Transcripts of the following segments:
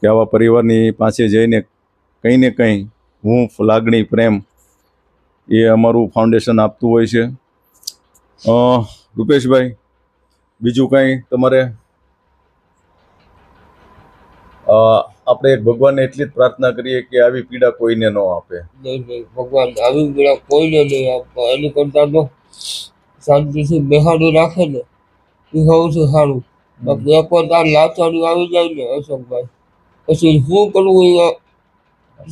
કે આવા પરિવારની પાસે જઈને કંઈ ને કંઈ હૂંફ, લાગણી, પ્રેમ એ અમારું ફાઉન્ડેશન આપતું હોય છે. રૂપેશભાઈ, બીજું કંઈ તમારે? આપણે એક ભગવાનને એટલી જ પ્રાર્થના કરીએ કે આવી પીડા કોઈને ન આપે. નહીં ભગવાન આવી પીડા કોઈને નહીં આપે. એની કરતા તો શાંતિથી બેહાડી રાખે ને એ સૌથી સારું. બાકી એક વાર તાર લાચારી આવી જાય ને અશોકભાઈ, પછી શું કરવું એ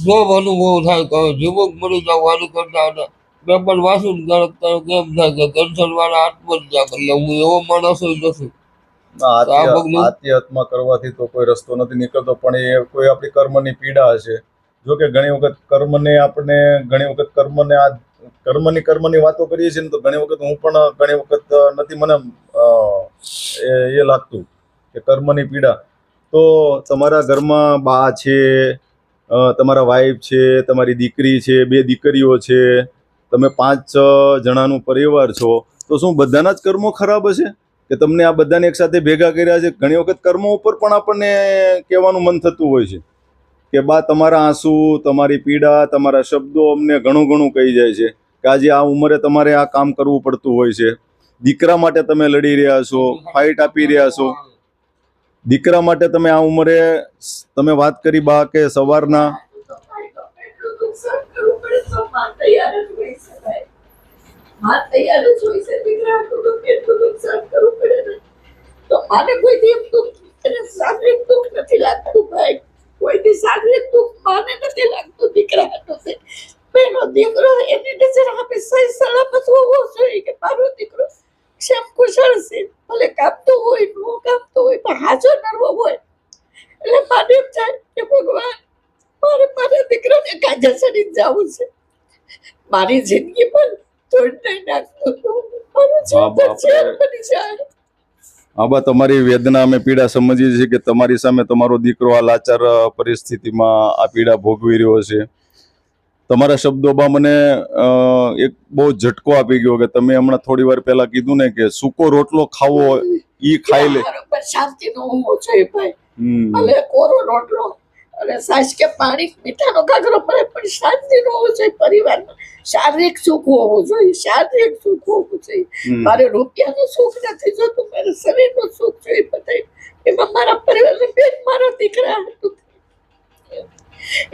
સૌ અનુભવ થાય કે જીવક મરી જાવ આની કરતા. પેપર વાંચું ક્યારેક એમ થાય કે કેન્સર વાળા આત્મહત્યા કરી લે. હું એવો માણસ નથી. આત્મહત્યા કરવાથી તો કોઈ રસ્તો નથી નીકળતો, પણ એ કોઈ આપણી કર્મની પીડા હશે. જો કે ઘણી વખત કર્મની વાતો કરીએ છીએ ને, તો ઘણી વખત હું પણ ઘણી વખત નથી મને એ લાગતું કે કર્મની પીડા. તો તમારા ઘરમાં બા છે, તમારા વાઈફ છે, તમારી દીકરી છે, 2 દીકરીઓ છે, તમે 5 જણાનું પરિવાર છો, તો શું બધાના જ કર્મો ખરાબ હશે કે તમને આ બધાને એક સાથે ભેગા કર્યા છે? ઘણી વખત કર્મો ઉપર પણ આપણને કહેવાનું મન થતું હોય છે કે બા, તમારા આંસુ, તમારી પીડા, તમારા શબ્દો અમને ઘણું ઘણું કહી જાય છે કે આજે આ ઉંમરે તમારે આ કામ કરવું પડતું હોય છે. દીકરા માટે તમે લડી રહ્યા છો, ફાઇટ આપી રહ્યા છો. દીકરા માટે તમે આ ઉંમરે, તમે વાત કરી બા કે સવારના શારીરિક દુઃખ નથી લાગતું ભાઈ, કોઈથી શારીરિક દુઃખ માને નથી લાગતું. દીકરા પહેલો દીકરો એની નજર આપણે સહી સલામત હોવો જોઈએ કે મારો દીકરો ક્ષેમ કુશળ છે, ભલે કામતો હોય નો કામતો હોય પણ હાજર નરવો હોય. એટલે માને એમ થાય કે ભગવાન, મારા દીકરાને કાજા ચડી જવું છે, મારી જિંદગી પણ તોડ નહીં નાખતો, મારું જીવન ઝેર બની જાય. હા બા, તમારી વેદના અમે પીડા સમજીએ છીએ કે તમારી સામે તમારો દીકરો આ લાચાર પરિસ્થિતિમાં આ પીડા ભોગવી રહ્યો છે. તમારા શબ્દોમાં મને એક બહુ ઝટકો આપી ગયો કે તમે હમણાં થોડી વાર પહેલા કીધું ને કે સૂકો રોટલો ખાવો ઈ ખાઈ લે, શાંતિ નો હોવો જોઈએ ભાઈ. ભલે કોરો રોટલો અને સાસ કે પાણી, મીઠાનો ઘાઘરો મળે પણ શાંતિ નો હોવો જોઈએ પરિવારમાં. શારીરિક સુખ હોવું જોઈએ, શારીરિક સુખ હોવું જોઈએ. મારે રૂપિયાનું સુખ નથી જોતું, મારે શરીરનું સુખ જોઈએ. બધા એમાં મારા પરિવારને બેન, મારા દીકરા હતું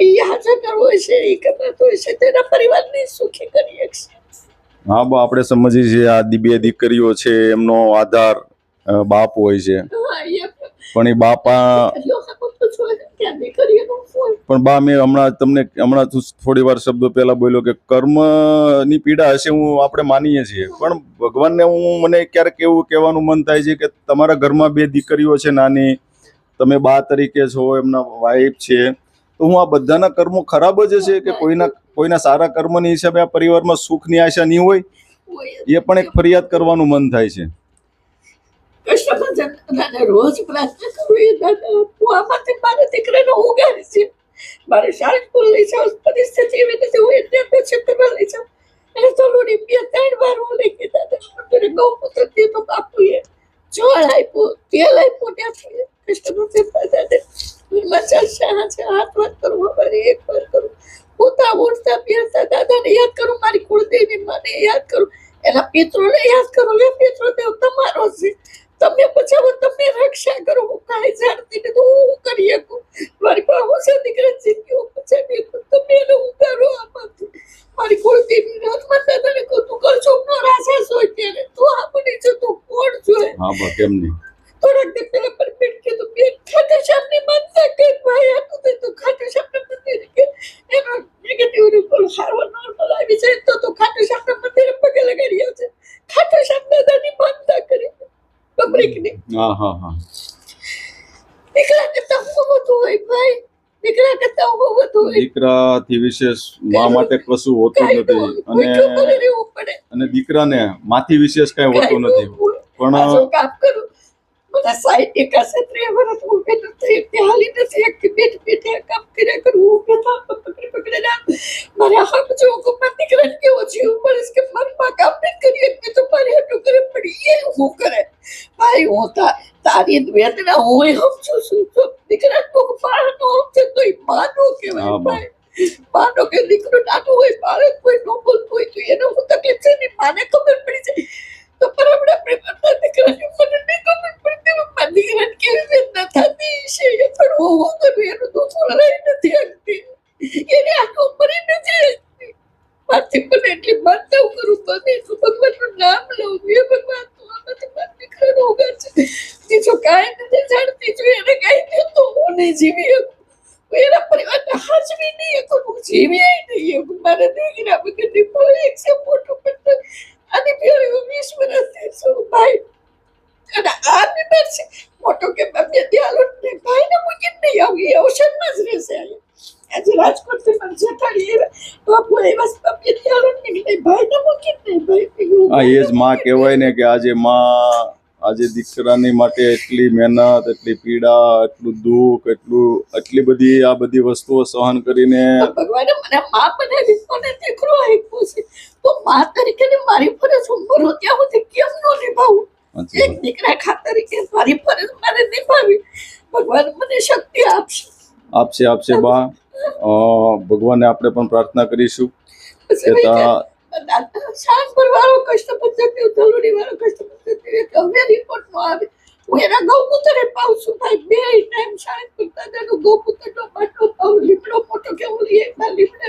એ હાજર કરવો છે, એ કમાતો હોય છે, તેના પરિવારને સુખી કરીએ છીએ. હા બા, આપણે સમજીએ છીએ આ 2 દીકરીઓ છે, એમનો આધાર બાપ હોય છે, પણ એ બાપા પણ બા, મેં હમણાં થોડી વાર શબ્દો પહેલા બોલ્યો કે કર્મની પીડા હશે, આપણે માનીએ છીએ, પણ ભગવાનને મને ક્યારેક એવું કહેવાનું મન થાય છે કે તમારા ઘરમાં 2 દીકરીઓ છે નાની, તમે બા તરીકે છો, એમના વાઈફ છે, તો આ બધાના કર્મો ખરાબ જ હશે કે કોઈના સારા કર્મની હિસાબે આ પરિવારમાં સુખની આશા નહીં હોય? એ પણ એક ફરિયાદ કરવાનું મન થાય છે. રોજ પ્રાર્થના કરું, એ દાદા હું આમાંથી મારા દીકરાને ઉગાડી છે, મારે શાળા લઈ જાઉં, પરિસ્થિતિ એવી નથી, હું એટલે ક્ષેત્રમાં લઈ જાઉં. એને તો 2-3 વાર હું લઈ ગઈ દાદા. ગૌમૂત્ર તે તો બાપુએ જળ આપ્યું, તેલ આપ્યું, ત્યાંથી હાથ વાત કરું, અમારી એક વાર કરું, પોતા ઉઠતા પીરતા દાદાને યાદ કરું, મારી કુળદેવી માને યાદ કરું, એના પિતૃને યાદ કરું. એ પિતૃદેવ તમારો છે, તમે બચાવો, તમે રક્ષા કરો. હું કાંઈ જાણતી નથી, હું કરી શકું? મારી બાબુ છે દીકરા જિંદગી બચાવી, તમે એને ઉગારો આમાંથી. મારી કુળદેવી હનુમાન દાદાને કહું, તું કરજો નો રાજા છો, ત્યારે તું આ બની છો, તું કોણ જોઈએ? હા બા, કેમ નહીં? થોડાક દી પહેલા પરમિટ કીધું, બેન ખાટુ શ્યામની માનતા કઈ ભાઈ હતું તે તું ખાટુ શ્યામના મંદિરે કે એનો નેગેટિવ રિપોર્ટ સારો નોર્મલ આવી જાય તો તું ખાટુ શ્યામના મંદિરે પગે લગાડ્યા છે. ખાટુ શ્યામ દાદાની માનતા કરી પબ્લિકની. દીકરા કરતા હું વધુ હોય ભાઈ, દીકરા કરતા હું વધુ હોય. દીકરાથી વિશેષ મા માટે કશું હોતું નથી, અને દીકરાને માથી વિશેષ કઈ હોતું નથી. પણ કામ કરું, બધા 60-61 વર્ષ હું બેઠી હાલી નથી એકથી બેઠે કામ કર્યા કરું. પકડે મારે સમજો કે મારા દીકરાને કેવો જીવ મળે કે મારી માં કામ નથી કરી શકતી તો મારી હાટું કરે પડી, એ હું કરે ભાઈ. હું તારી વેદના હું સમજુ છું, તો દીકરા કોક માનો છે તો એ માનો કહેવાય હા, બા. ભાઈ. માનો કે દીકરો નાનો હોય, બાળક કોઈ ન બોલતું હોય તો એને શું તકલીફ છે ને માને ખબર પડી જાય. તો પણ આપણે મારા દીકરાને મને નહીં ખબર પડતી મારા દીકરાને કેવી વેદના થતી છે. એ પણ હોવો કરું એનું દુઃખ લઈ નથી શકતી. એને આખો મરી નથી શકતી. મારથી પણ એટલી માનતા કરું બને તો ભગવાનનું નામ લઉં. એ ભગવાન તો આમાંથી મારા દીકરાનો ઉગાર છે. બીજું કાંઈ નથી જાણતી. જો એને કાંઈ થયું તો હું નહીં જીવી શકું. હું એના પરિવારને હાજરી નહીં શકું. હું જીવી નહીં શકું. મારા દીકરા વગરની ભલે એક છે મોટો પણ આની પેલી હું 20 વર્ષથી છું ભાઈ. અને આ બીમાર છે મોટો કે મમ્મી ત્યાં ને ભાઈને મૂકીને નહીં આવું. એ અવસરમાં જ રહેશે અહીંયા. આજે રાજકોટથી મને જેઠાણી બાપુ એવા મમ્મી ત્યાં નહીં ભાઈને મૂકીને નહીં ભાઈ. હા, એ જ માં કહેવાય ને કે આજે દીકરાની માટે એટલી મહેનત, એટલી પીડા, એટલું દુઃખ, એટલી બધી આ બધી વસ્તુઓ સહન કરીને ભગવાને મને માં બનાવી મને દીકરો આપ્યો છે. તો માં તરીકે મારી ફરજ હું મરું ત્યાં સુધી કેમ ન નિભાવું? સાચી એક દીકરા ખાતર કે મારી ફરજ મારે નિભાવી. ભગવાન મને શક્તિ આપશે. આપશે બા. ભગવાનને આપણે પણ પ્રાર્થના કરીશું પછી કે શાન પર વાળો કષ્ટ પદ્ધતિ ધલુડી વાળો કષ્ટ પદ્ધતિ હવે રિપોર્ટ નો આવે. હું એના ગૌમૂત્ર પાઉં છું ભાઈ. 2 ટાઈમ શાન પર દાદાનો ગૌમૂત્રનો બાટલો પાઉં. લીમડો મોટો કે હું લઈ લીમડો